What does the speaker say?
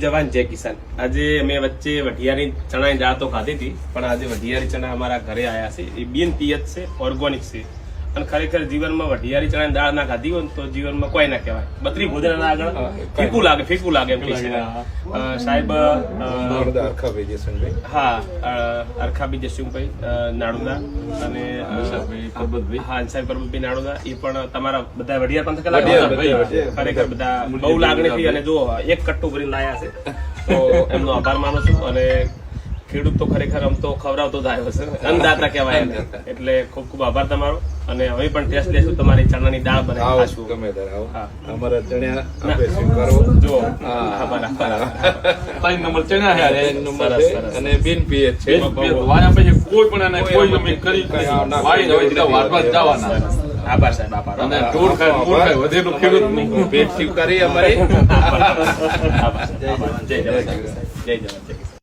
જવાન જય કિસાન. આજે અમે વચ્ચે વઢિયારી ચણાની દાળ તો ખાધી હતી, પણ આજે વઢિયારી ચણા અમારા ઘરે આવ્યા છે. એ બિન પિયત છે, ઓર્ગોનિક છે. અને ખરેખર જીવનમાં વઢિયારી ચણાની દાળ ના ખાધી હોય તો જીવનમાં કોઈ ના કહેવાય. બત્રી ભોજન આગળ ફીકું લાગે એમ કહી શકાય. સાહેબ હા, અરખાબી જસુભાઈ નાડુદા અને હા સાહેબ પરબતભાઈ નાડુદા, એ પણ તમારા બધા વઢિયાર પંથક ખરેખર બધા બહુ લાગણીથી અને જો એક કટ્ટું ભરીને લાયા છે, તો એમનો આભાર માનું છું. અને ખેડૂત તો ખરેખર આમ તો ખવડાવતો જ આવ્યો છે, અન્નદાતા કહેવાય એને. એટલે ખૂબ ખૂબ આભાર તમારો. અને હવે પણ ટેસ્ટ લેશું, તમારી ચણાની દાળ બનાવી ખાશું. અમારા ચણા આપણે સ્વીકારો જો આભાર. 3 નંબર ચણા છે અને બિન પિયત છે. વાયા પછી કોઈ પણ એને કોઈ જમીન કરી વાળી હવે સીધા વારવા જ જવાના. આભાર સાહેબ, આભાર. અને ઢોર ખાય મૂળ ખાય વધેલું ખેડૂત નહીં. પેટ સ્વીકારી અમારી. આભાર. જય જવાન, જય કિસાન.